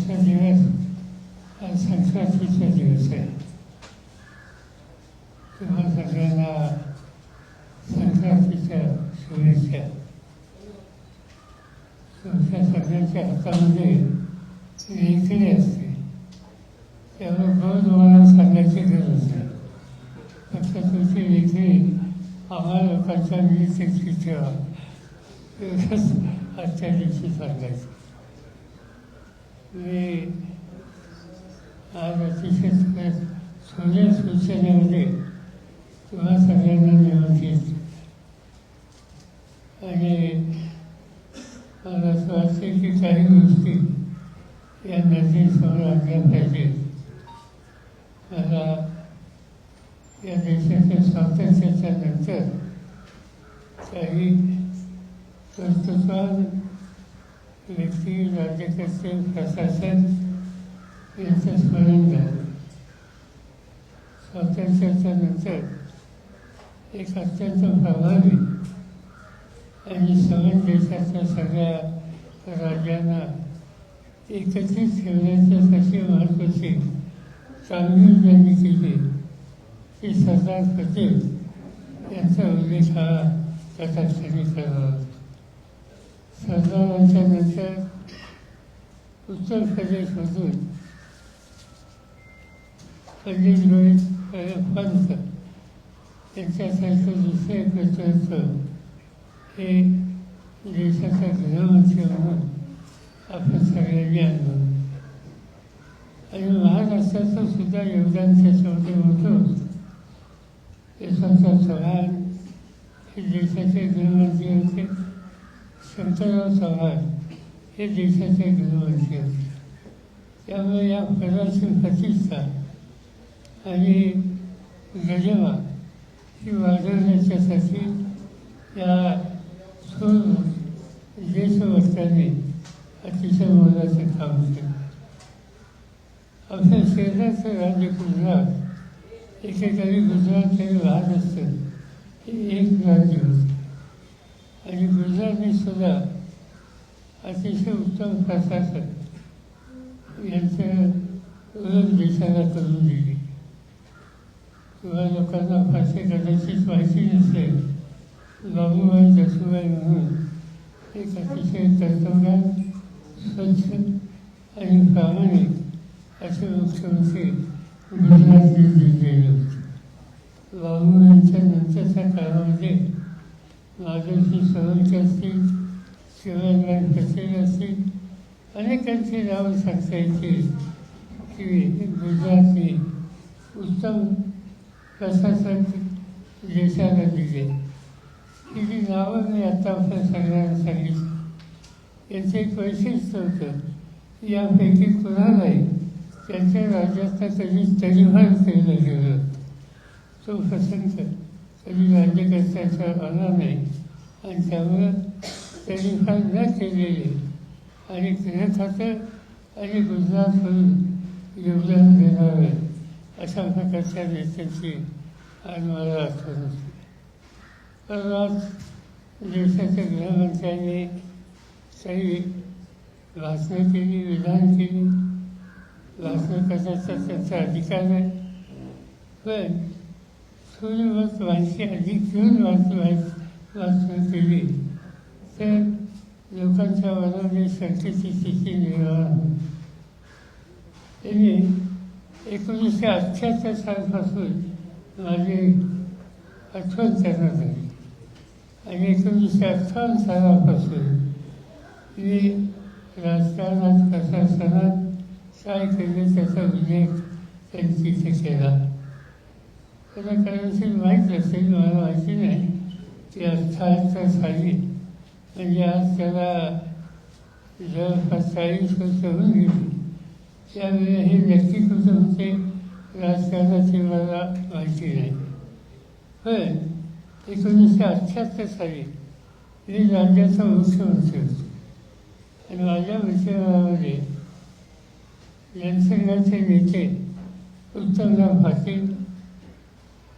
आजचा दिवस हा संक्रांतीचा दिवस आहे. तुम्हा सगळ्यांना संक्रांतीच्या शुभेच्छा. तुमच्या सगळ्यांच्या हातामध्ये वेगळी असते, त्यामुळे गोड तुम्हाला सांगायची गरज नाही. फक्त तुमची वेगळी आम्हा लोकांच्या मिळतेची ठेवा, एवढंच आजच्या दिवशी सांगायचं. मी आज अतिशय थोड्या सूचनेमध्ये तुम्हा सगळ्यांना निमंत्रित आणि मला असं वाटते की काही गोष्टी या नजरेसमोर आणल्या पाहिजेत. मला या देशाच्या स्वातंत्र्याच्या नंतर काही कर्तृत्ववान व्यक्ती, राज्यकर्ते, प्रशासन यांचं स्मरण झालं. स्वातंत्र्याच्या नंतर एक अत्यंत प्रभावी आणि समान देशाच्या सगळ्या राज्यांना एकत्रित ठेवण्याच्यासाठी महत्त्वाची कामगिरी ज्यांनी केली ती सरदार पटेल यांचा उल्लेख हा कथास्थळी करावा. सरदारांच्या नंतर उत्तर प्रदेशमधून पंडित गोविंद पंत यांच्यासारखं दुसरे कर्तृत्व हे देशाचा गृहमंत्री म्हणून आपण सगळ्यांनी आणलं. आणि महाराष्ट्राचं सुद्धा योगदान त्याच्यामध्ये होतं. यशवंतराव चव्हाण हे देशाचे गृहमंत्री होते, शंकरराव चव्हाण हे देशाचे गृहमंत्री होते. त्यामुळे या पदाची प्रतिष्ठा आणि गरिमा ही वाढवण्याच्यासाठी या थोर देशभक्तांनी अतिशय मोलाचं काम केलं. आपल्या शेजारचं राज्य गुजरात, एकेकाळी गुजरात हे लहान असतं, हे एक राज्य होतं आणि गुजरातने सुद्धा अतिशय उत्तम प्रशासन यांचं ओळख देशाला करून दिली. तुम्हा लोकांना फारसे कदाचित माहिती नसेल, बाबूबाई जसूबाई म्हणून एक अतिशय कर्तव्यवान, स्वच्छ आणि प्रामाणिक असे मुख्यमंत्री गुजरातने दिलेले होते. बाबूबाईंच्या नंतरच्या काळामध्ये माधवसिंग सोळंकी असतील, शिवराजबाई पटेल असतील, अनेकांची नावं सांगता येतील की गुजरातने उत्तम प्रशासन देशाला दिले. ही जी नावं मी आता आपल्या सगळ्यांना सांगितली, यांचं एक वैशिष्ट्य होतं. यापैकी कुणालाही त्यांच्या राज्याचा कधी तरीभार केलं गेलं, तो प्रसंग कधी राज्यकर्त्याचा आला नाही. आणि त्यामुळं तरीभार न केलेले आणि गृहखातं आणि गुजरातमधून योगदान देणारं अशा प्रकारच्या नेत्यांची आज मला आठवण होती. तर आज देशाच्या गृहमंत्र्यांनी काही भाषणं केली, विधान केली. भाषण करण्याचा त्यांचा अधिकार आहे, पण थोडी बहुत माहिती अधिक घेऊन भाषणं केली तर लोकांच्या मनामध्ये शंकेची स्थिती निर्माण होईल. त्यांनी 1978 सालपासून माझी आठवण त्यांना झाली आणि 1958 सालापासून मी राजकारणात, प्रशासनात काय केले त्याचा उल्लेख त्यांनी तिथे केला. त्यांना कदाचित माहीत नसेल, मला माहिती नाही की 78 साली म्हणजे आज त्याला जवळपास 40 वर्ष होऊन गेली. त्यावेळी हे नक्की कुठं होते राजकारणाची मला माहिती नाही. पण 1978 साली मी राज्याचा मुख्यमंत्री होतो आणि माझ्या मंत्रिमंडळामध्ये जनसंघाचे नेते उत्तमराव पाटील,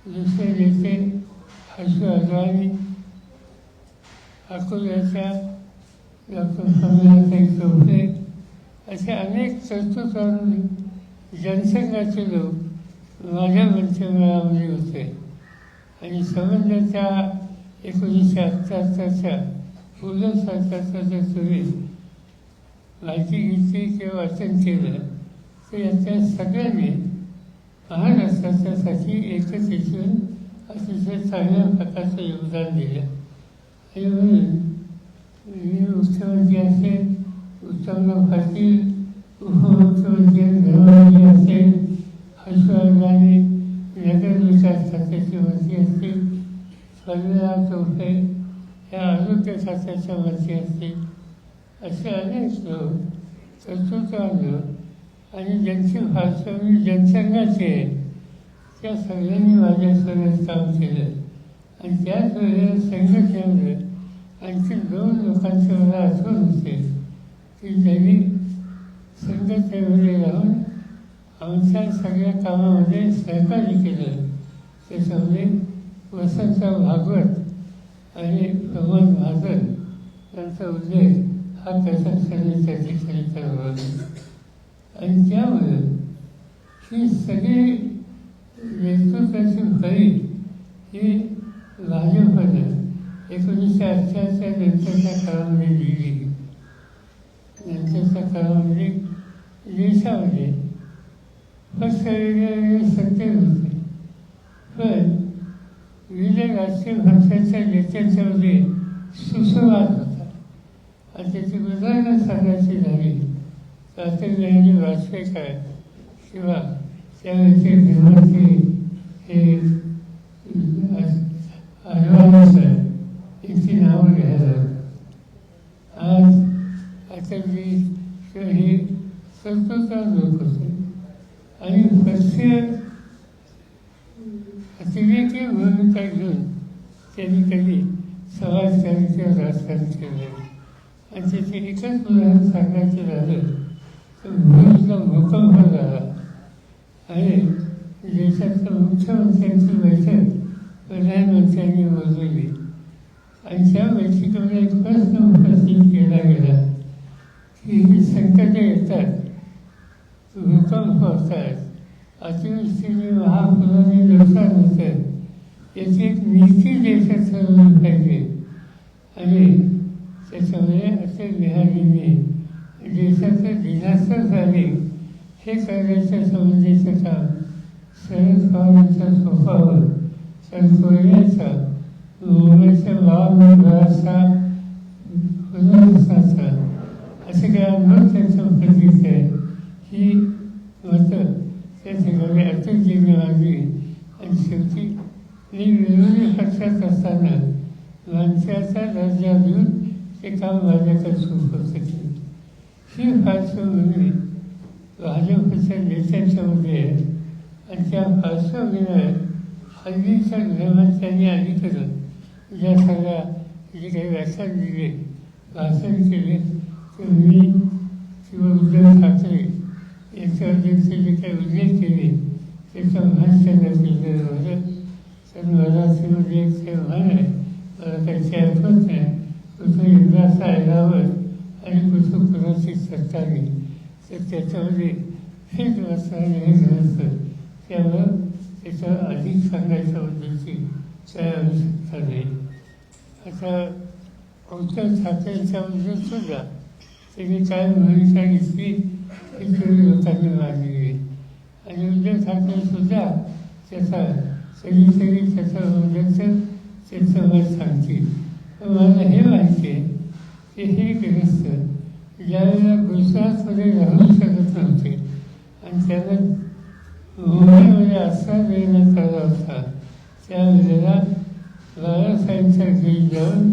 दुसरे नेते हर्षू अडवाणी, अकोल्याच्या डॉक्टर कमलाताई चौधरी असे अनेक कर्तृत्वान जनसंघाचे लोक माझ्या मंत्रिमंडळामध्ये होते आणि संबंधाच्या 1978च्या पूर्ण सरकारचा जर तुम्ही माहिती घेतली किंवा वाचन केलं तर याच्या सगळ्यांनी महाराष्ट्राच्यासाठी एकच येऊन अतिशय चांगल्या प्रकारचं योगदान दिलं आणि म्हणून मी मुख्यमंत्री असेल, उत्तमराव पाटील उपमुख्यमंत्री गृहमंत्री असेल, हर्षवर्धन नगर विकास खात्याचे मंत्री असतील, फडणवीस चौथे या आरोग्य खात्याच्या मंत्री असतील, असे अनेक लोक कर्तृत्वान आणि ज्यांची भाषण जनसंघाचे त्या सगळ्यांनी माझ्यासोबत काम केलं आणि त्याच वेळेला संघटनेमध्ये आणखी 2 लोकांचे मला आठवण होते की त्यांनी संघटनेमध्ये राहून आमच्या सगळ्या कामामध्ये सहकार्य केलं. त्याच्यामध्ये वसंतराव भागवत आणि प्रमोद महाजन यांचा उल्लेख हा कशाक्षणी त्या ठिकाणी करावा आणि त्यामुळे ही सगळी नेतृत्वाची फळी ही भाजपनं 1988च्या नंतरच्या काळामध्ये दिली. नंतरच्या काळामध्ये देशामध्ये फक्त वेगवेगळे सत्तेत होते पण विविध राजकीय पक्षांच्या नेत्यांच्यामध्ये सुसंवाद होता आणि त्याची उदाहरणं सांगायची झाली तर अटल बिहारी वाजपेयी काय किंवा त्यावेळेचे गृहमंत्री हे अडवाणी साहेब यांची नावं घ्यायला आज अटलजी हे कर्तृत्वान लोक होते आणि पक्षीय अतिरेकी भूमिका घेऊन त्यांनी कधी समाजकारण किंवा राजकारण केलं नाही आणि त्याचे एकच उदाहरण सांगायचं झालं तर भूजला भूकंप झाला आणि देशाच्या मुख्यमंत्र्यांची बैठक प्रधानमंत्र्यांनी बोलवली आणि त्या बैठकीमध्ये एक प्रश्न उपस्थित केला गेला की ही संकटे येतात, भूकंप होतात, अतिवृष्टीने महापुराने नुकसान होतं, याची एक नीती देशात ठरवली पाहिजे आणि त्याच्यामुळे अटल बिहारींनी देशाचं डिझास्टर झाले हे करण्याच्या संबंधीचं काम शरद पवारांच्या सोपावर कोयल्याचा मुंबईच्या महामंडळाचा पुनर्वसनाचा असे काही अनुभव त्यांचं प्रतीक आहे. ही मतं त्या ठिकाणी अटलजींनी मांडली आणि शेवटी मी विरोधी पक्षात असताना मंत्र्याचा दर्जा देऊन ते काम माझ्याकडे सोपवत केलं. ही पार्श्वभूमी भाजपच्या नेत्यांच्यामध्ये आहे आणि त्या पार्श्वभूमीवर हल्लीच्या गृहमंत्र्यांनी अलीकडं ज्या सगळ्या जे काही व्याख्यान दिले, भाषण केले ते मी किंवा उद्धव ठाकरे यांच्याबद्दलचे जे काही उल्लेख केले त्याचं भान त्यांना केलेलं होतं. तर मराठीमध्ये एक ते म्हण आहे, मला त्याची आठवत नाही, कुठं इंद्राचा ऐरावत आणि कुठं कुणाची सत्ता नाही, तर त्याच्यामध्ये हे ग्रंथ हे ग्रंथ त्यामुळं त्याच्यावर अधिक सांगायच्याबद्दलची काय आवश्यकता नाही. आता उद्धव ठाकरेंच्याबद्दल सुद्धा त्यांनी काय भूमिका घेतली ही सगळी लोकांनी मांडली आणि उद्धव ठाकरेसुद्धा त्याचा सगळी त्याच्याबद्दलचं त्याचं मत सांगतील. पण मला हे माहिती आहे की हे ग्रस्त ज्यावेळेला गुजरातमध्ये राहू शकत नव्हते आणि त्यांना मुंबईमध्ये आश्रय देण्यात आला होता त्यावेळेला बाळासाहेबांच्या घरी जाऊन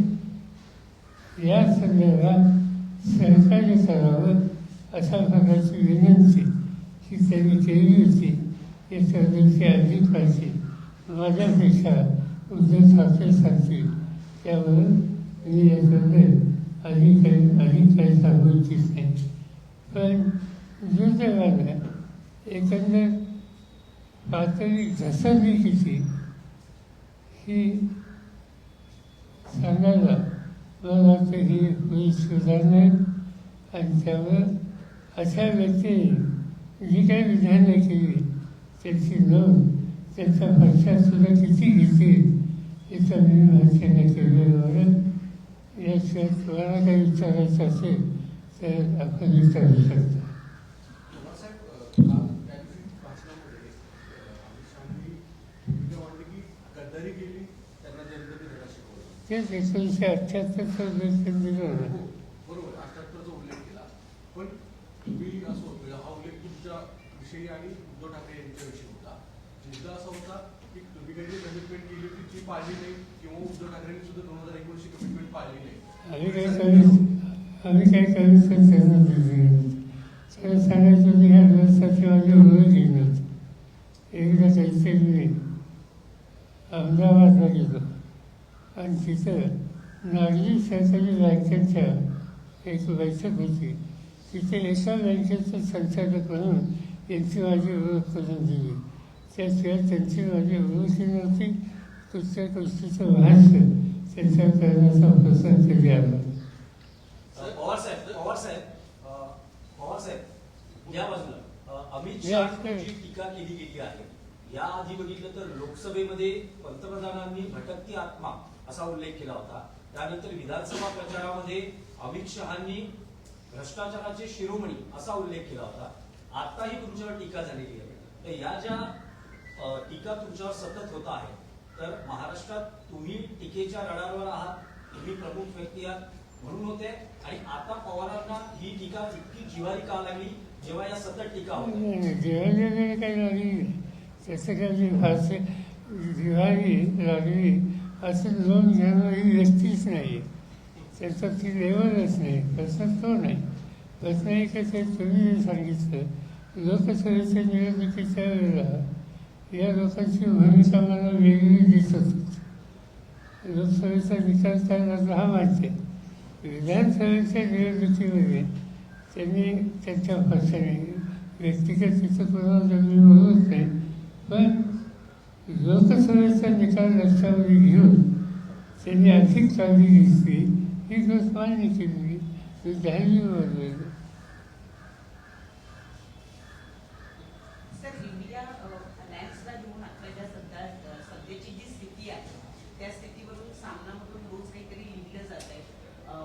या संदर्भात सहकार्य करावं अशा प्रकारची विनंती ही त्यांनी केली होती. याच्याबद्दलची अधिक माहिती माझ्यापेक्षा उद्धव ठाकरे सांगतील, त्यामुळं मी याच्याबद्दल अधिक काही सांगू इच्छित नाही. पण दुर्दैवानं एकंदर पातळी घसरली किती ही सांगायला मला वाटतं ही होईल सुधारणा आणि त्यामुळं अशा व्यक्तीने जी काही विधानं केली त्यांची नोंद त्यांचा पक्षातसुद्धा किती घेतील याचा मी भाषेने केलेलं. याशिवाय तुम्हाला काही विचारायचं असेल तर आपण विचारू शकता. तेच 1978चा उल्लेख दिला ना. बरोबर, 78चा उल्लेख केला, पण तुम्ही असं होतं हा उल्लेख तुमच्या विषयी आणि उद्धव ठाकरे यांच्याविषयी होता. मुद्दा असा होता की तुम्ही काही जी कमिटमेंट केली होती ती पाळली नाही किंवा उद्धव ठाकरेंनी सुद्धा 2019ची कमिटमेंट पाळली नाही. आम्ही काही कमीच त्यांना दिली तर सांगायचं होतं ह्या दिवसाची माझी ओळख घेऊन होती. एकदा जायचे मी अहमदाबादला गेलो आणि तिथं नागरी सहकारी बँकेच्या एक बैठक होती. तिथे एका बँकेचं संचालक म्हणून यांची माझी ओळख करून दिली. त्याशिवाय त्यांची माझी ओळखही नव्हती. कुठच्या गोष्टीचं भाष्य त्यांच्या करण्याचा प्रसंग कधी आला. या बाजूला अमित शहाची टीका केली गेली आहे. या आधी बघितलं तर लोकसभेमध्ये पंतप्रधानांनी भटकती आत्मा असा उल्लेख केला होता. त्यानंतर विधानसभा प्रचारामध्ये अमित शहांनी भ्रष्टाचाराचे शिरोमणी असा उल्लेख केला होता. आताही तुमच्यावर टीका झालेली आहे. तर या ज्या टीका तुमच्यावर सतत होत आहे तर महाराष्ट्रात तुम्ही टीकेच्या रडारवर आहात, तुम्ही प्रमुख व्यक्ती आहात म्हणून होते आणि आता पवारांना ही टीका इतकी जिव्हारी का लागली जेव्हा या सतत टीका होत्या? जिव्हारी काही लागली त्याचं काही भाषे जिव्हारी लागली असं लोन घेणं ही व्यक्तीच नाही. त्याचं ती लेवलच नाही. प्रश्न तो नाही. प्रश्न एकच आहे, तुम्ही सांगितलं लोकसभेच्या निवडणुकीच्या वेळेला या लोकांची भूमिका मला वेगळी दिसत होती. लोकसभेचा निकाल काय झाला हा माहिती आहे. विधानसभेच्या निवडणुकीमध्ये त्यांनी त्यांच्या पक्षाने व्यक्तिगत तिथं कोणाला मी बोलत नाही, पण लोकसभेचा निकाल लक्षामध्ये घेऊन त्यांनी अधिक काळजी घेतली ही गोष्ट मान्य केली. धार्मिक बोलले. सध्याची जी स्थिती आहे त्या स्थितीवरून सामनामधून रोज काहीतरी लिहिलं जात आहे.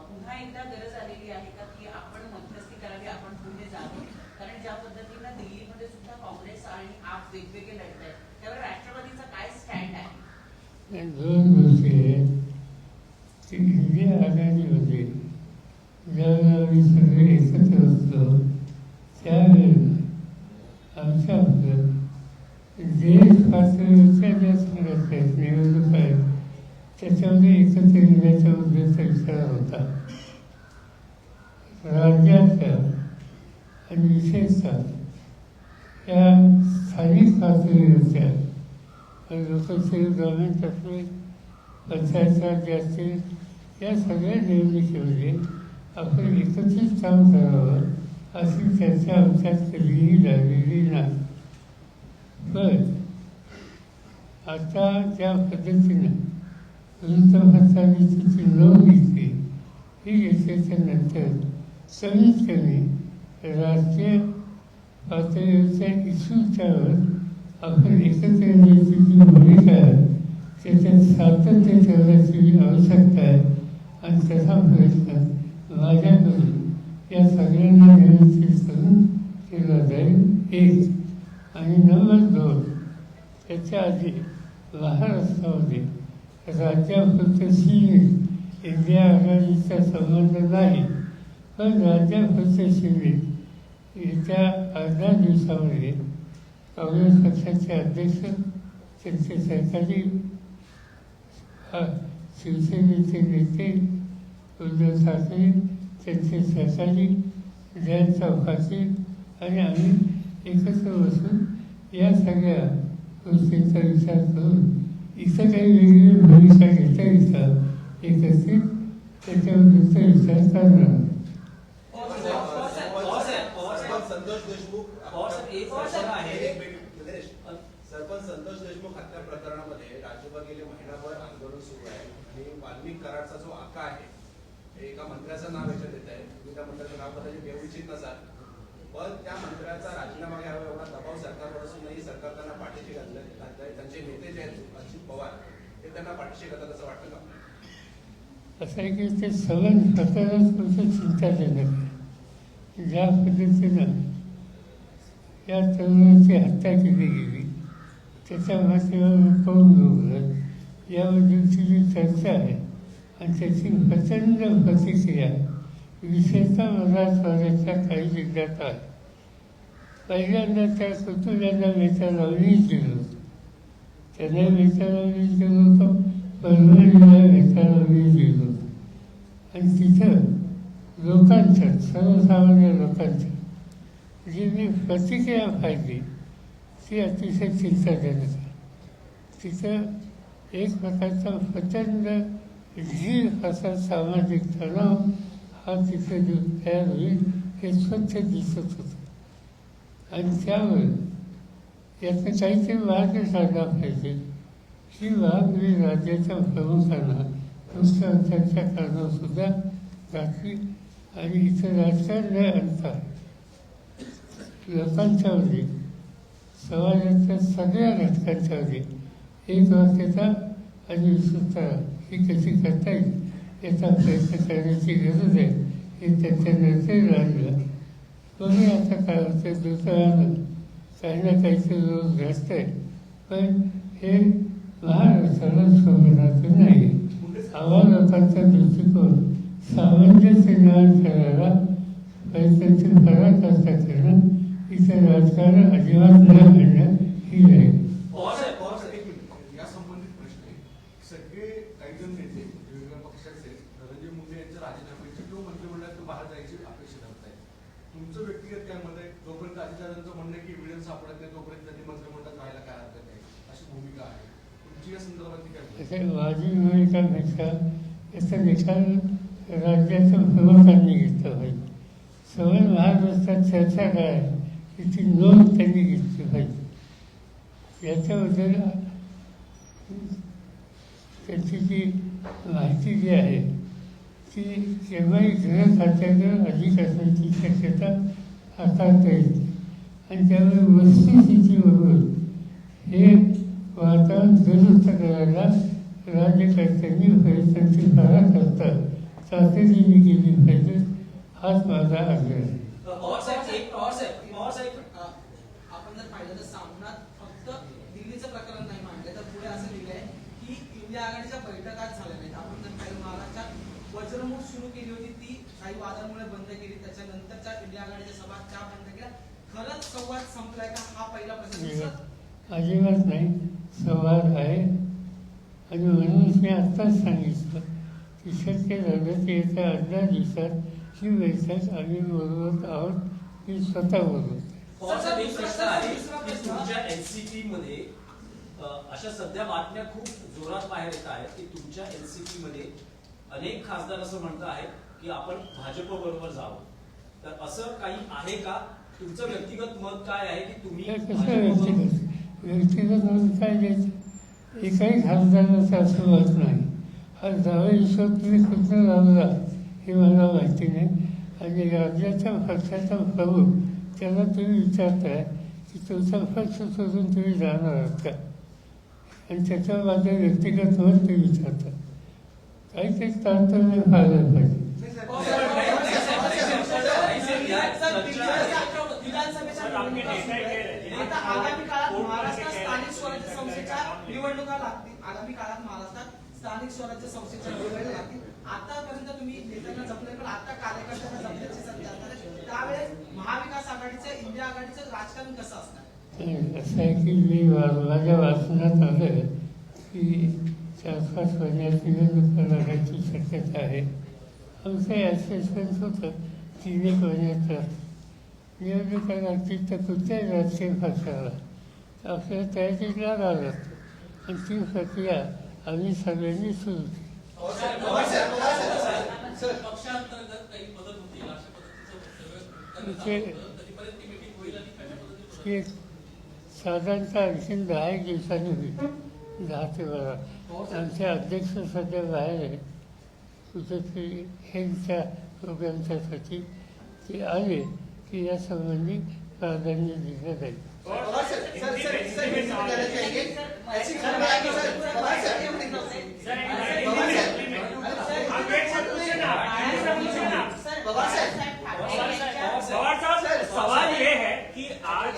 पुन्हा एकदा गरज आलेली आहे का की आपण मध्यस्थी करावी, आपण पुढे जावं? कारण ज्या पद्धतीनं दिल्लीमध्ये सुद्धा काँग्रेस आणि आप वेगवेगळे लढत आहेत त्यावर राष्ट्रवादीचा काय स्टँड आहे? दोन गोष्टी आहेत की इंडिया आघाडीमध्ये ज्यावेळेला आम्ही सगळे एकत्र असतो त्यावेळेला आमच्याबद्दल देश पातळीवरच्या ज्या संघटना आहेत, निवडणूक आहेत, त्याच्यामध्ये एकत्र येण्याच्या उद्देशाचा विचार होता. राज्याच्या आणि विशेषतः या स्थानिक पातळीवरच्या लोकशाही गव्हर्नमेंट असतील, पंचायत राज्य असतील, या सगळ्या निवडणुकीमध्ये आपण एकत्रित काम करावं अशी चर्चा आमच्यात कधीही झालेली नाही. पण आता ज्या पद्धतीनं वृत्तपत्रांची नोंद घेतली ही घेतल्याच्या नंतर कमीत कमी राष्ट्रीय पातळीवरच्या इश्यूच्यावर आपण एकत्र येण्याची जी भूमिका आहे त्याच्यात सातत्य ठेवण्याची आवश्यकता आहे आणि तसा प्रयत्न माझ्याकडून या सगळ्यांना व्यवस्थित करून केला जाईल. एक आणि नंबर दोन, त्याच्या आधी महाराष्ट्रामध्ये राज्यापुरतं सीमित इंडिया आघाडीचा संबंध नाही, पण राज्यापुरतं सीमित येत्या 18 दिवसामध्ये काँग्रेस पक्षाचे अध्यक्ष, त्यांचे सहकारी, शिवसेनेचे नेते उद्धव ठाकरे, त्यांचे सहकारी जयंत पाटील आणि आम्ही एकत्र बसून या सगळ्या गोष्टींचा विचार करून इथं काही वेगळी भूमिका घेता येतं एकत्रित त्याच्याबद्दलचा विचार करणार. सरपंच संतोष देशमुख हत्या प्रकरणामध्ये राज्यभर गेले महिनाभर आंदोलन सुरू आहे आणि वाल्मिक कराडचा जो आका आहे एका मंत्र्याचं नाव याच्यात येत आहे. तुम्ही त्या मंत्र्याचं नाव कदाचित घेऊ इच्छित नसाल, पण त्या मंत्र्याचा राजीनामा घ्यावा एवढा दबाव सरकारवर असूनही सरकार त्यांना पाठीशी घातलंय. त्यांचे नेते जे आहेत अजित पवार ते त्यांना पाठीशी घालतात असं वाटतं का? असं आहे की ते सगळं स्वतःलाच खूप चिंताजनक आहे. ज्या पद्धतीनं या तरुणाची हत्या केली गेली त्याच्या माध्यमातून पाऊल उघडलं याबद्दलची जी चर्चा आहे आणि त्याची प्रचंड प्रतिक्रिया विशेषतः मराठवाड्याच्या काही जिल्ह्यात आहे. पहिल्यांदा त्या कुटुंबियांना वेचायला वीज दिलं होतं, त्यांना वेचायला वीज दिलं होतं, परभणीला वेचायला वीज दिलं होतं आणि तिथं लोकांच्या सर्वसामान्य लोकांच्या जी मी प्रतिक्रिया पाहिली ती अतिशय चिंताजनक आहे. तिथं एक प्रकारचा प्रचंड जीव असा सामाजिक तणाव हा तिथे जो तयार होईल हे स्वच्छ दिसत होतं आणि त्यावर यातनं काहीतरी मार्ग काढला पाहिजे. ही मी राज्याच्या प्रमुखांना मुख्यमंत्र्यांच्या कारणासुद्धा घातली आणि इथं राजकारण न आणता लोकांच्यावरती समाजाच्या सगळ्या घटकांच्यावरती एक वाक्यता आणि विस्तृतता ही कशी करता येईल याचा प्रयत्न करण्याची गरज आहे हे त्यांच्या नजरेत राहिलं. कोणी आता काय होतं दुसऱ्यानं काही ना काहीचे रोज घडत आहे, पण हे महाराष्ट्राला सोबत नाही. आम्हा लोकांचा दृष्टिकोन सामंजस्य निर्माण करायला प्रयत्नांची पराकाष्ठा करणं इथं राजकारण अजिबात न घडणं ही आहे. या संबंधित प्रश्न आहे. सगळे काही जण नेते वेगवेगळ्या पक्षाचे धनंजय मुंडे यांच्या राजीनाम्याची किंवा मंत्रिमंडळातून बाहेर जायची अपेक्षा धरत आहेत. तुमचं व्यक्तिगत काय मत आहे? जोपर्यंत अजितदादांचं म्हणणं आहे की एव्हिडन्स सापडत नाही तोपर्यंत त्यांनी मंत्रिमंडळात राहायला काय हरकत नाही अशी भूमिका आहे. तुमची या संदर्भात काय? माझी भूमिकापेक्षा याचा निकाल राज्याच्या प्रमुखांनी घेतला पाहिजे. सवय महाराष्ट्रात चर्चा काय तिची नोंद त्यांनी घेतली पाहिजे. याच्याबद्दल त्याची जी माहिती जी आहे ती केव्हाही गृह खात्याकडे अधिक असण्याची शक्यता हाताळता येते आणि त्यामुळे वस्तुस्थितीबरोबर हे वातावरण दुरुस्त करायला राज्यकर्त्यांनी प्रयत्नांची पराकाष्ठा तातडीने केली पाहिजे हाच माझा आग्रह आहे. आपण जर पाहिलं तर सामनात फक्त दिल्लीचं प्रकरण नाही मांडलं तर पुढे असं लिहिलंय की इंडिया आघाडीच्या बैठकाच झाल्या नाहीत. आपण जर पाहिलं महाराष्ट्रात वज्रमूठ सुरू केली होती ती काही वादांमुळे बंद केली, त्याच्यानंतरच्या इंडिया आघाडीच्या सभा त्या बंद केल्या. खरंच संवाद संपलाय का हा पहिला प्रश्न. अजिबात नाही, संवाद आहे आणि म्हणून मी आत्ताच सांगितलं की शक्य झालं की येत्या 18 दिवसात ही बैठक आम्ही बोलवत आहोत. मी स्वतः बोलवतो. तुमच्या एनसीपी मध्ये अशा सध्या बातम्या खूप जोरात बाहेर येत आहेत की तुमच्या एनसीपी मध्ये अनेक खासदार असं म्हणत आहेत की आपण भाजप बरोबर जावं. तर असं काही आहे का? तुमचं व्यक्तिगत मत काय आहे की तुम्ही व्यक्तिगत मत काय द्यायचं? एकाही खासदाराचं असं मत नाही. हा जावं ईश्वर तुम्ही कुठं लावला हे मला माहिती नाही आणि राज्याच्या पक्षाचा प्रमुख त्याला तुम्ही विचारताय की तुमचा पक्ष सोडून तुम्ही जाणार आहात का आणि त्याच्यावर माझं व्यक्तिगत मत तुम्ही विचारता. काहीतरी तांत्रिक पाहायला पाहिजे. आगामी काळात महाराष्ट्रात स्थानिक स्वराज्य संस्थेच्या निवडणुका लागतील. आगामी काळात महाराष्ट्रात स्थानिक स्वराज्य संस्थेच्या निवडणुका लागतील. आतापर्यंत तुम्ही नेत्यांना जपले पण आता कार्यकर्त्यांना जपण्याची संधी असणार आहे. त्यावेळेस महाविकास आघाडीचं इंडिया आघाडीचं राजकारण कसं असणार? असं आहे की मी माझ्या वाचनात आलं की 4-5 महिन्यात निवडणुका लागायची शक्यता आहे. आमचं ॲसेसमेंट होतं 3-1 महिन्यात निवडणुका लागतील तर कुठल्याही राजकीय पक्षाला आपल्याला तयारी लागावं लागतं आणि ती प्रक्रिया आम्ही सगळ्यांनी सुरू केली. साधारणतः आणखी 10 दिवसांनी होईल. 10 ते 12. आमचे अध्यक्ष सध्या बाहेर आहे कुठेतरी हेल्थच्या प्रोग्रामच्यासाठी. ते आले की यासंबंधी प्राधान्य दिलं जाईल. Pawar sir, sir, sir, sir, मी विचारायला चाहेंगे. ऐसी खबर है कि सर, पवार सर, सवाल ये है कि आज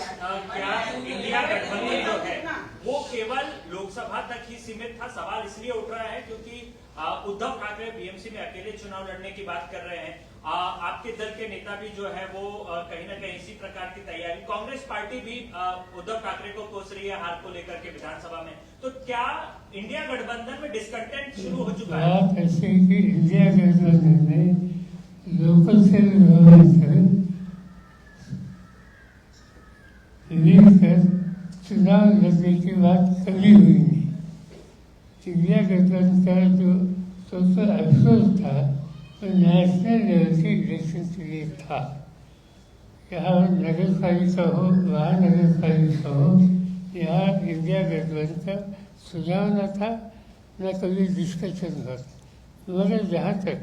क्या इंडिया गठबंधन जो है वो केवल लोकसभा तक ही सीमित था? सवाल इसलिए उठ रहा है क्योंकि उद्धव ठाकरे बीएमसी में अकेले चुनाव लड़ने की बात कर रहे हैं. आपके दल के नेता भी जो है वो कहीं ना कहीं इसी प्रकार की तैयारी, कांग्रेस पार्टी भी उद्धव ठाकरे को कोस रही है हार को लेकर के विधानसभा में. तो क्या इंडिया गठबंधन में डिस्कंटेंट शुरू हो चुका है? बात ऐसे है कि इंडिया गठबंधन में लोकल से मिलकर चुनाव लड़ने की बात कभी हुई नहीं. इंडिया गठबंधन का जो सोशल अफसोस था वो नेशनल लेवल के इलेक्शन के लिए था. यहाँ नगर पालिका हो, वहाँ नगर पालिका हो, यहाँ इंडिया गठबंधन का सुझाव न था, न कभी डिस्कशन हुआ. मगर जहाँ तक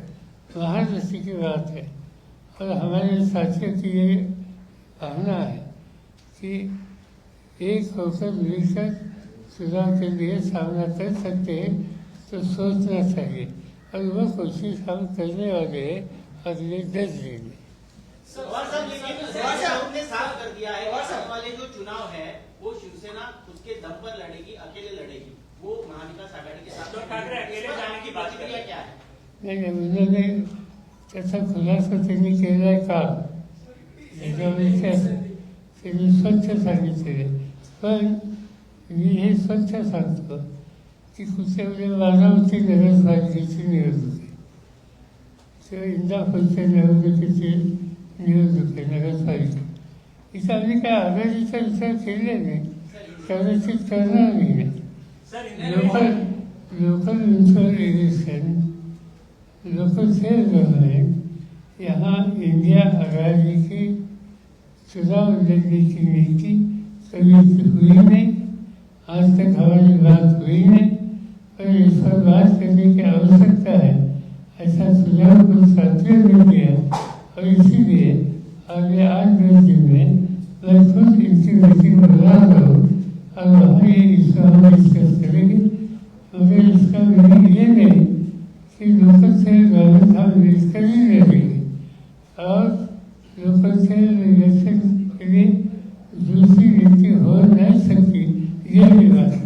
वहाँ जैसी की बात है और हमारे साथियों की ये भावना है कि एक होकर मिलकर चुनाव के लिए सामना कर सकते हैं, तो सोचना चाहिए और वो कोशिश हम करने वाले हैं अगले 10 दिन में. पवार साहब, लेकिन पवार साहब ने साफ कर दिया है कि आने वाले जो चुनाव है वो शिवसेना उसके दम पर लड़ेगी, अकेले लड़ेगी, वो महाविकास आघाड़ी के साथ. तो ठाकरे अकेले जाने की बात कर रहे हैं. क्या है? नहीं, उन्होंने कैसा खुलासा त्यांनी केला आहे का त्याच्यामध्ये त्यांनी स्वच्छ सांगितलेले. पण मी हे स्वच्छ सांगतो की कुठल्या वेळी बारामती नगरपालिकेची निवडणूक आहे किंवा इंदापूरच्या निवडणुकीची निवडणूक आहे नगरपालिका. इथं आम्ही काय आघाडीचा विचार केला नाही, कदाचित करणार नाही. Local municipal election, local self government, यहाँ इंडिया आघाड़ी की चुनाव लड़ने की नीति कभी हुई नहीं. आज तक हमारी बात हुई नहीं, पर इस पर बात करने की आवश्यकता है. ऐसा सुझाव कुछ साथियों ने दिया और इसीलिए आगे 8-10 दिन में मैं खुद इनकी मीटिंग बुला रहा हूँ और वहाँ ये इसका हम डिस्कस करेंगे. मगर इसका मीनिंग ये नहीं कि लोकल सेल गवर्नमेंट हम मिलकर ही लड़ेंगे और लोकल सेल इलेक्शन के लिए दूसरी नीति हो नहीं सकती, ये भी बात नहीं.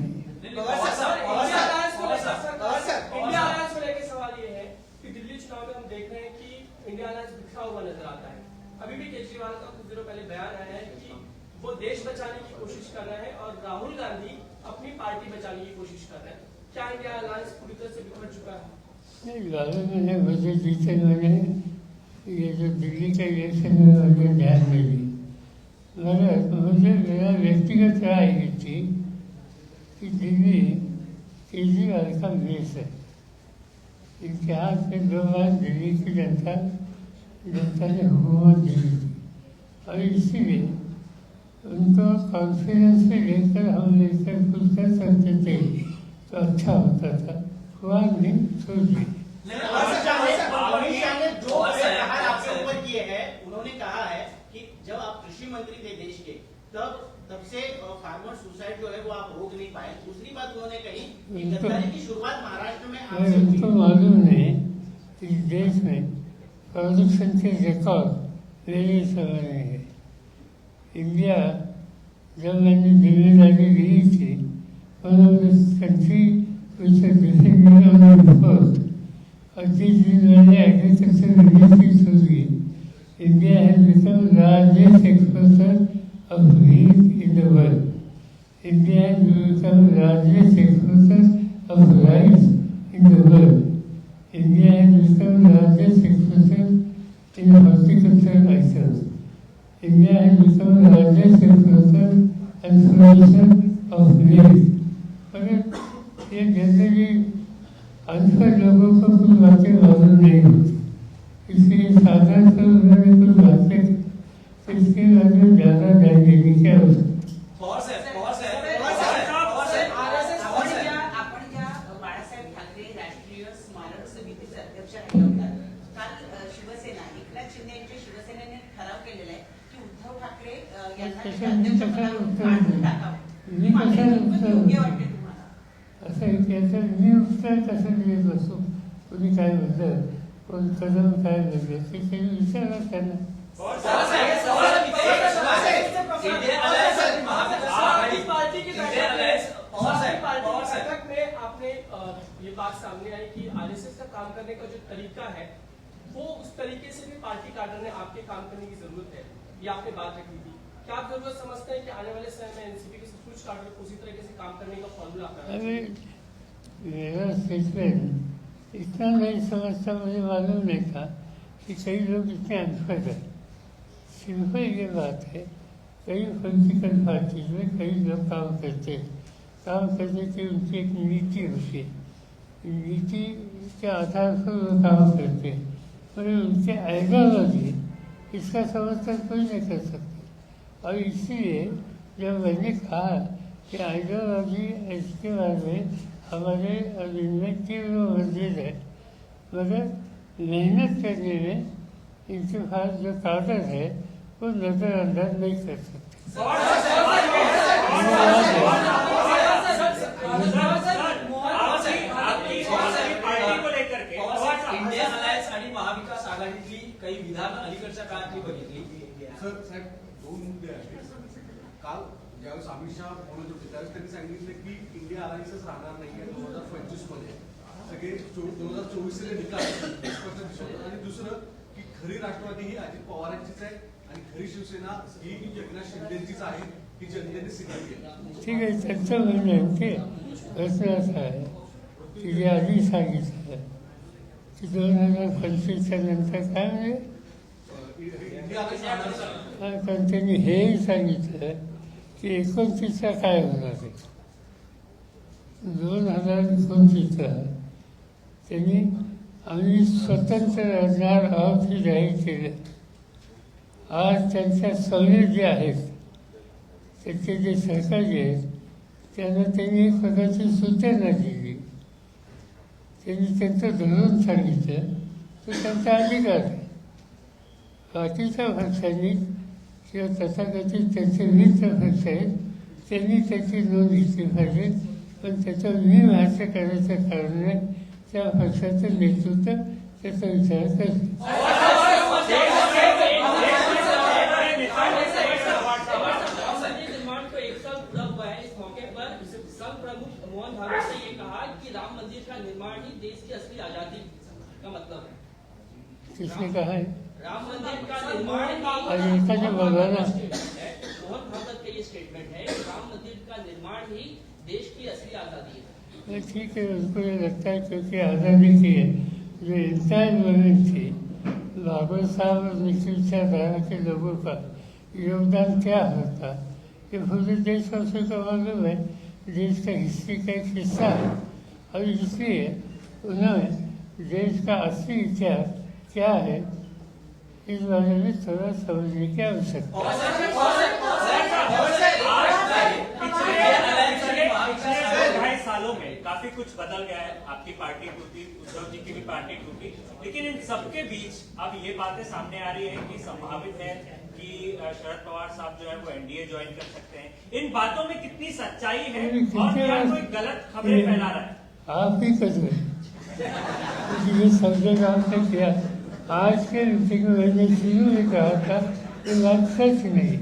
इंडिया अलायंस को लेकर सवाल ये है कि दिल्ली चुनाव में हम देख रहे हैं कि इंडिया अलायंस बिखरा हुआ नजर आता है. अभी भी केजरीवाल का कुछ दिनों पहले बयान आया है कि वो देश बचाने की कोशिश कर रहे हैं और राहुल गांधी अपनी पार्टी बचाने की कोशिश कर रहे हैं. क्या इंडिया अलायंस पूरी तरह से बिखर चुका है? नहीं, गवर्नमेंट ने मुझे जीते मैंने ये जो दिल्ली का इलेक्शन है मुझे ध्यान में ली. मगर मुझे मेरा व्यक्तिगत राय ये थी कि दिल्ली केजरीवाल का देश है. इनके हाथ में 2 बार दिल्ली की जनता ने हुकूमत दी थी और इसीलिए उनको कॉन्फिडेंस में लेकर हम लेकर कुछ कर सकते थे तो अच्छा होता था. हुआ नहीं, छोड़ दी. उन्होंने कहा है कि जब आप कृषि मंत्री थे देश के तब से फार्मर सुसाइड जो है वो आप रोक नहीं पाए. दूसरी बात उन्होंने कही कि गद्दारी की शुरुआत महाराष्ट्र में आपसे हुई. उनको मालूम नहीं इस देश में प्रोडक्शन के रिकॉर्ड मेरे समय है. इंडिया जब मैंने जिम्मेदारी ली थी कंट्री और जिस दिन मैंने एग्रीकल्चर मिनिस्ट्री होगी, India has become largest exporter of wheat in the world. India has become largest exporter of rice in the world. India has become largest exporter in horticultural items. India has become largest exporter and producer of milk. मगर ये generally अनपढ़ लोगों को कुछ बातें मालूम नहीं होती, इसलिए साधारण से उन्होंने कुछ बातें इसके बारे में ज़्यादा ध्यान देने की आवश्यकता. आपण ज्या बाळासाहेब ठाकरे राष्ट्रीय स्मारक समितीचे अध्यक्ष राहिला होता, काल शिवसेना एकनाथ शिंदे यांच्या शिवसेनेने ठराव केलेला आहे की ठाकरे यांना तसं त्यांच्या मी कशाला अध्यक्षपदावरून उत्तर काढून देऊ? टाकावं. मी मागणी कशाला कितपत उत्तर योग्य देऊ? वाटते तुम्हाला? असं आहे की याचं मी उत्तर कसं देत बसू, कोणी काय म्हणलं, कोण कदम काय म्हणलं, ते काही विचारा त्यांना. इंडियन अलायंस आणि महाविकास आघाडी पार्टी की इंडियन अलायंस बैठक में आपने ये बात सामने आई कि आरएसएस का काम करने का जो तरीका है वो उस तरीके से भी पार्टी कार्डर ने आपके काम करने की जरूरत है, ये आपने बात रखी थी। क्या आप जरूरत समझते हैं कि आने वाले समय में एनसीपी के सब कुछ कार्डर उसी तरीके से काम करने का फॉर्मूला अपनाना अरे मेरा स्टेटमेंट इतना नहीं समझता, मुझे मालूम नहीं था कि कई लोग इतने अनपढ़ हैं। सिंपल ये बात है, कई पॉलिटिकल पार्टीज में कई लोग काम करते हैं, काम करने की उनकी एक नीति होती है, नीति के आधार पर वो काम करते हैं, पर उनके आइडियोलॉजी इसका समर्थन कोई नहीं कर सकता। और इसलिए जब मैंने कहा कि आइडियोलॉजी इसके बारे में हमारे इनमें तीव्र वर्जित है, मगर मेहनत करने में इनके पास जो ताकत है वो नज़रअंदाज नहीं कर सकते। पार्टी को लेकर के इंडियन अलायन्स आणि महाविकास आघाडीतली काही विधान अलीकडच्या काळातली बघितली. सर साहेब दोन मुद्दे आहेत. काल ज्यावेळेस अमित शहा बोलत होते त्यावेळेस त्यांनी सांगितलं की इंडिया अलायन्सच राहणार नाही आहे 2025 मध्ये, सगळे 2024 चे निकाल स्पष्ट दिसत होते. आणि दुसरं की खरी राष्ट्रवादी ही अजित पवारांचीच आहे आणि खरी शिवसेना ही एकनाथ शिंदेचीच आहे, ही जनतेने सिद्ध केली. ठीक आहे, त्यांचं म्हणणं आहे ते. प्रश्न असा आहे की जे आधी सांगितलं की 2025च्या नंतर काय म्हणजे, इंडिया अलायन्स राहणार नाही. कारण त्यांनी हेही सांगितलं की 29चा काय होणार आहे. 2029ला त्यांनी आम्ही स्वतंत्र राहणार आहोत हे जाहीर केलं. आज त्यांच्या सवयी जे आहेत, त्यांचे जे सहकारी आहेत, त्यांना त्यांनी एक प्रकारची सूचना दिली, त्यांनी त्यांचं धोरण सांगितलं, तो त्यांचा अधिकार आहे. बाकीच्या पक्षांनी किंवा तथाकथित त्यांचे मित्र पक्ष आहेत त्यांनी त्याची नोंद घेतली पाहिजे, पण त्याच्यावर मी भाष्य करायचं कारण नाही. त्या पक्षाचं नेतृत्व त्याचा विचार करते. निर्माण को एक साल पूरा हुआ है। इस मौके पर संघ प्रमुख मोहन भागवत ने ये कहा कि राम मंदिर का निर्माण ही देश की असली आजादी का मतलब है। किसने कहा है? राम मंदिर का निर्माण अरे एखाद्या बघायला मोहन भागवत का ये स्टेटमेंट है, राम मंदिर का निर्माण ही देश की असली आजादी है। ठीक है, उसको ये लगता है क्योंकि आज़ादी की है जो इंसान मूवमेंट थी, भागवत साहब और निश्चित विचारधारा के लोगों का योगदान क्या होता, ये पूरे देशवासियों को मालूम है, देश का हिस्ट्री का एक हिस्सा है। और इसलिए उन्होंने देश का असली इतिहास क्या है इस बारे में थोड़ा समझने की आवश्यकता ढाई सालों में काफी कुछ बदल गया है। आपकी पार्टी टूटी, उद्धव जी की भी पार्टी टूटी, लेकिन इन सबके बीच अब ये बातें सामने आ रही है कि संभावित है कि शरद पवार साहब जो है वो एनडीए ज्वाइन कर सकते हैं। इन बातों में कितनी सच्चाई है और क्या कोई गलत खबरें फैला रहा है? आप ही कर रहे हैं। ये समझे काम से किया। आज के मीटिंग में मैंने शुरू में कहा था कि बात सच नहीं।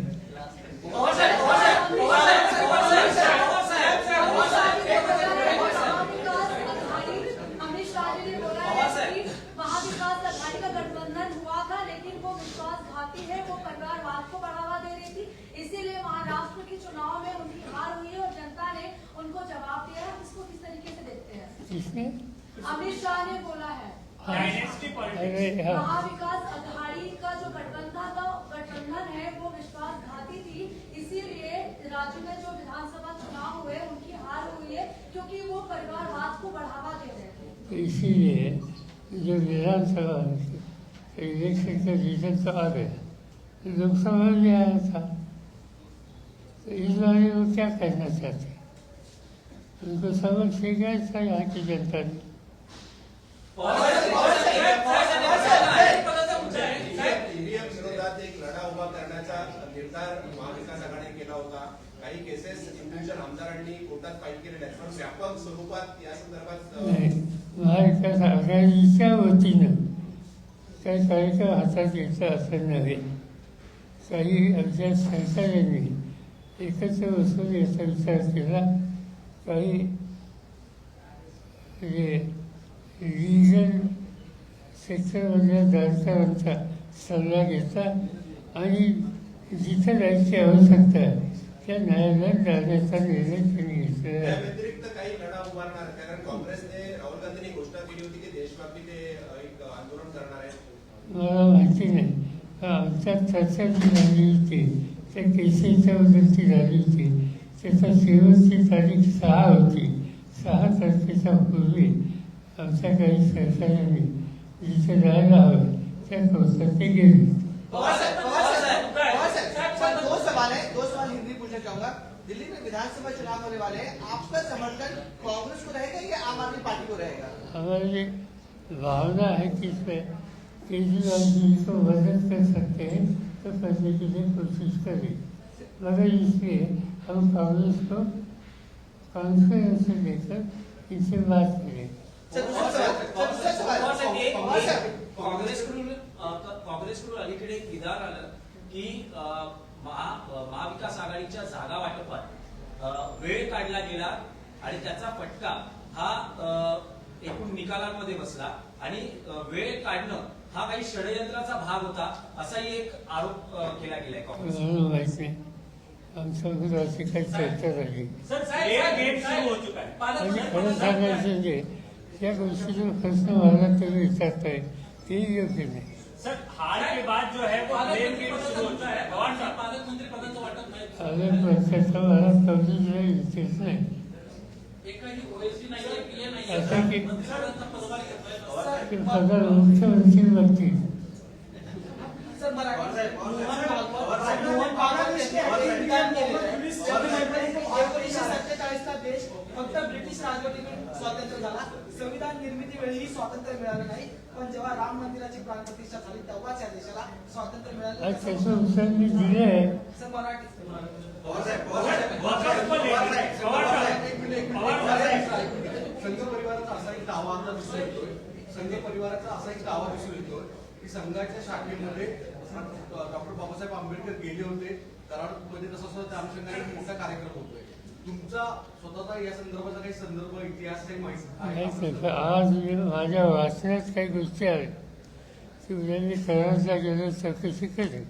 अमित शाह जी ने बोला है कि महाविकास आघाड़ी का गठबंधन हुआ था, लेकिन वो विश्वासघाती है, वो परिवारवाद को बढ़ावा दे रही थी, इसीलिए महाराष्ट्र के चुनाव में उनकी हार हुई और जनता ने उनको जवाब दिया है। इसको किस तरीके से देखते हैं? किसने? अमित शाह ने बोला है महाविकास आघाड़ी का जो गठबंधन है वो विश्वासघाती थी, इसीलिए राज्य में जो विधानसभा चुनाव हुए उनकी हार हुई है, क्योंकि वो परिवारवाद को बढ़ावा दे रहे थे। तो इसीलिए जो विधानसभा इलेक्शन का रिजल्ट तो आ गया, लोकसभा में आया था, तो इस बारे में वो क्या कहना चाहते हैं? उनको सबक सीखा था यहाँ की जनता ने। विरोधात एक लढा उभा करण्याचा निर्धार महाविकास आघाडीने केला होता. काही केसेस इंडिव्हिज्युअल आमदारांनी कोर्टात फाईल केलेल्या आहेत, पण व्यापक स्वरूपात या संदर्भात महाविकास आघाडीच्या वतीनं काही कार्यक्रम हातात घ्यायचा असं नव्हे. काही आमच्या सहकाऱ्यांनी एकत्र बसून याचा विचार केला. काही लिगल सेक्टरमधल्या जाणकारांचा सल्ला घेतला आणि जिथं जायची आवश्यकता आहे त्या न्यायालयात जाण्याचा निर्णय त्यांनी घेतलेला त्या आहे. व्यतिरिक्त काही लढा उभारणार, कारण काँग्रेसने राहुल गांधींनी घोषणा केली होती की देशव्यापी ते एक आंदोलन करणार आहे. मला माहिती नाही, आमच्या चर्चा जी झाली होती त्या केसेसच्या बद्दलची झाली होती. त्याचा शेवटची तारीख 6 होती. 6 तारखेच्या पूर्वी आमच्या काही सहकाऱ्यांनी जिथे जायला हवं त्या कोर्टात ते गेले. दो सवाल हिंदी पूछना चाहूंगा. दिल्ली में विधानसभा चुनाव होने वाले हैं, आपका समर्थन कांग्रेस को रहेगा या आम आदमी पार्टी को रहेगा? हमारी भावना है कि इसमें केजरीवाल जी को मदद कर सकते हैं तो करने के लिए कोशिश करें, मगर इसलिए हम कांग्रेस को कॉन्फ्रेंस से लेकर इनसे बात करें. काँग्रेसकडून अलीकडे एक विधान आलं की महाविकास आघाडीच्या जागा वाटपात वेळ काढला गेला आणि त्याचा फटका हा एकूण निकालांमध्ये बसला आणि वेळ काढणं हा काही षडयंत्राचा भाग होता असाही एक आरोप केला गेलाय काँग्रेस. माहिती आमच्याकडे अशी काही चर्चा झाली गेम सुरू हो चुका है. आणि खरं सांगायचं म्हणजे या गोष्टीचा प्रश्न मला तरी विचारताय ते योग्य नाही. सर हार के बाद जो है वो ब्लेम गेम शुरू होता है. पवार साहब पालकमंत्री पदाचं वाटप नाही. अगर पक्षाचा मला कधी नाही विशेष नाही एकही ओएसडी नाहीये, पीए नाहीये. असं की मंत्रिपदाचा पदभार घेतलाय. ते पगार मुख्यमंत्री बघतील. सर मराठी मोहन भागवत यांनी विधान केलेलं आहे. 1947 ला देश फक्त ब्रिटिश राजवटीतून स्वातंत्र्य झाला. संविधान निर्मिती वेळी स्वातंत्र्य मिळालं नाही, पण जेव्हा राम मंदिराची प्राणप्रतिष्ठा झाली तेव्हाच या देशाला स्वातंत्र्य मिळालं. आज त्याचं उत्तर मी दिलं आहे. सर मराठी संघ परिवाराचा असा एक दावा आता दिसून येतोय. संघ परिवाराचा असा एक दावा दिसून येतोय की संघाच्या शाखेमध्ये डॉक्टर बाबासाहेब आंबेडकर गेले होते कराडमध्ये, तसं सुद्धा त्या अनुषंगाने एक मोठा कार्यक्रम होतोय. तुमचा स्वतःचा या संदर्भाचा काही संदर्भ इतिहास काही माहिती आहे? नाही सर, आज माझ्या वाचण्यात काही गोष्टी आहेत की उद्या मी कराडला गेलो चौकशी करेन.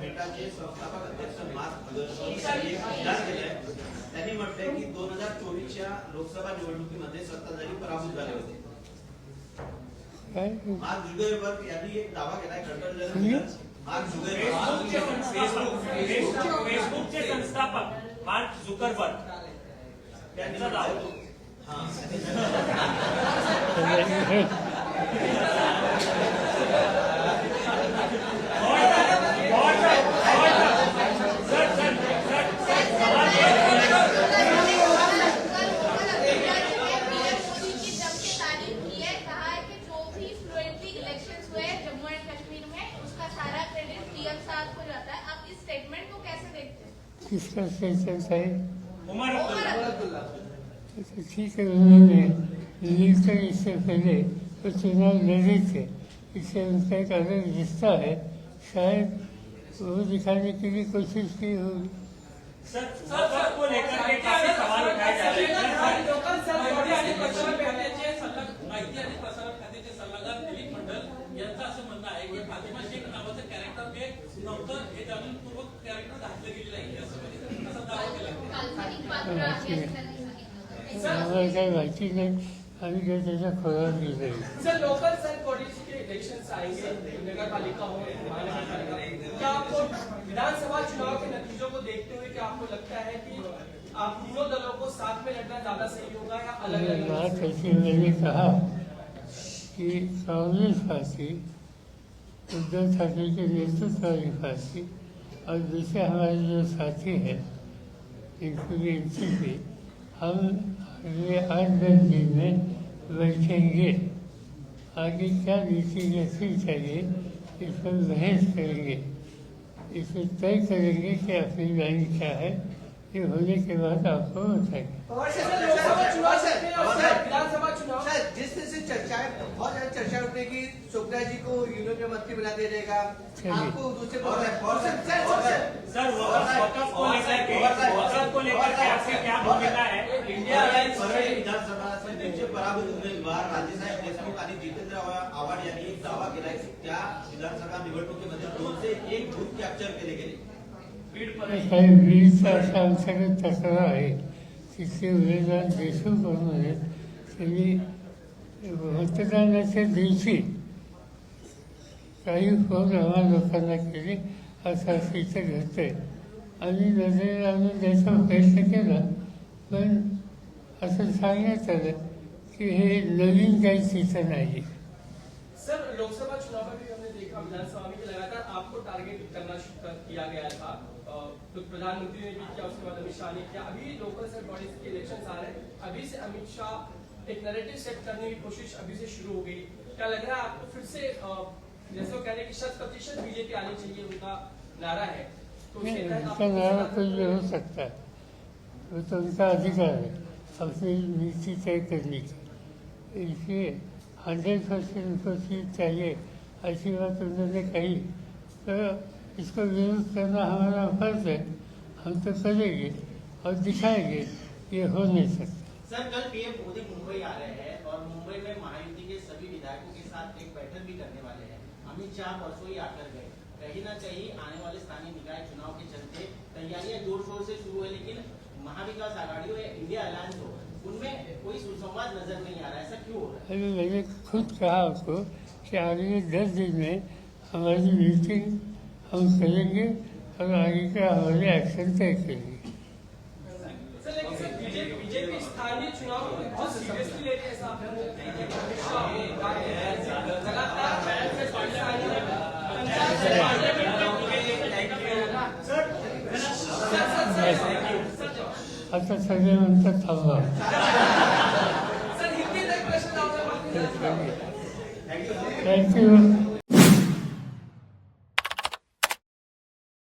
मेटाचे संस्थापक अध्यक्ष त्यांनी म्हटलंय की 2024च्या लोकसभा निवडणुकीमध्ये सत्ताधारी पराभूत झाले होते. मार्क झुकरबर्ग यांनी एक दावा केलाय. मार्क फेसबुकचे संस्थापक मार्क झुकरबर्ग त्यांचा दावा. किसका सेंसेस है? उमर अब्दुल्ला. ठीक है, उन्होंने मिलकर इससे पहले वो चुनाव लड़े थे, इससे उनका एक अलग रिश्ता है, शायद वो दिखाने के लिए कोशिश की होगी. सर को लेकर के काफी सवाल उठाए जा रहे हैं. माहिती आणि प्रसारण खात्याचे सल्लागार दिलीप मंडल यांचं असं म्हणणं आहे की फातिमा शेख नावाचं कॅरेक्टर हे नव्हतं, हे जाणूनपूर्वक कॅरेक्टर घातलं गेलेलं आहे असा दावा केला. आम्हाला काही माहिती नाही, आम्ही काही त्याच्या खोलात गेले. सर लोकल सर बॉडीज के इलेक्शंस आएंगे, नगर पालिका हो, महानगर पालिका, क्या आपको विधानसभा चुनाव के नतीजों को देखते हुए क्या आपको लगता है कि आप तीनों दलों को साथ में लड़ना ज्यादा सही होगा या अलग अलग? बात ऐसी, मैंने कहा कि कांग्रेस पार्टी उद्धव ठाकरे के नेतृत्व वाली पार्टी और दूसरे हमारे जो साथी हैं इंक्लूडिंग एनसीपी, हम अगले 8-10 दिन में बैठेंगे, आगे क्या नीति रखनी चाहिए इस पर बहस करेंगे, इसे तय करेंगे कि अपनी लाइन क्या है। ये होने के बाद आपको बताएंगे। लोकसभा चुनाव से विधानसभा चुनाव जिस तरह से चर्चा है, बहुत ज्यादा चर्चा उठने की सुप्रिया जी को यूनियन में मंत्री बना दिया जाएगा, आपको दूसरे सर वक़्फ़ को लेकर के आपकी क्या भूमिका है? इंडिया अलायन्स विधानसभा त्यांचे पराभूत उमेदवार राजेसाहेब देशमुख आणि जितेंद्र आव्हाड यांनी एक दावा केलाय की त्या विधानसभा निवडणुकीमध्ये 201 बूथ कॅप्चर केले गेले. काही वीजचा असा आमच्याकडे तक्रार आहे, तिथे उमेदवार देशमुख म्हणून त्यांनी मतदानाच्या दिवशी काही फोन आम्हा लोकांना केले, असं इथं घडतंय. आम्ही नजरेला लावून द्यायचा प्रयत्न केला, पण असं सांगण्यात आलं की हे नवीन काही तिथं नाही. सर लोकसभा चुनाव में भी हमने देखा, विधानसभा में लगातार आपको टारगेट करना किया गया था, तो प्रधानमंत्री ने भी किया, उसके बाद अमित शाह ने किया. अभी लोकल सेट बॉडीज के इलेक्शन आ रहे हैं, अभी से अमित शाह एक नैरेटिव सेट करने की कोशिश अभी से शुरू हो गई. क्या लग रहा है आपको फिर से, जैसे वो कह रहे हैं कि 100% बीजेपी आनी चाहिए, उनका नारा है, तो उनका नारा कुछ भी हो सकता है, वो तो उनका अधिकार है अपनी नीति तय करने की. इसलिए 100% उनको सीट चाहिए ऐसी बात उन्होंने कही, तो इसको विरोध करना हमारा फर्ज है, हम तो करेंगे और दिखाएंगे, ये हो नहीं सकता. सर कल पीएम मोदी मुंबई आ रहे हैं और मुंबई में महायुति के सभी विधायकों के साथ एक बैठक भी करने वाले हैं. अमित शाह परसों ही आकर गए. कहीं ना कहीं आने वाले स्थानीय निकाय चुनाव के चलते तैयारियां जोर शोर से शुरू है, लेकिन महाविकास आघाड़ी हो या इंडिया अलायंस हो, उनमें कोई सुसंवाद नजर नहीं आ रहा है. ऐसा क्यों हो रहा है? अभी मैंने खुद कहा उसको कि आगे 10 दिन में हमारी मीटिंग हम करेंगे और आगे का हमारे एक्शन तय करेंगे. सर लेकिन सर बीजेपी स्थानीय चुनाव को बहुत सीरियसली ले रही है, ऐसा आता सगळे म्हणतात थांबा. सर हिंदी एक प्रश्न थँक्यू.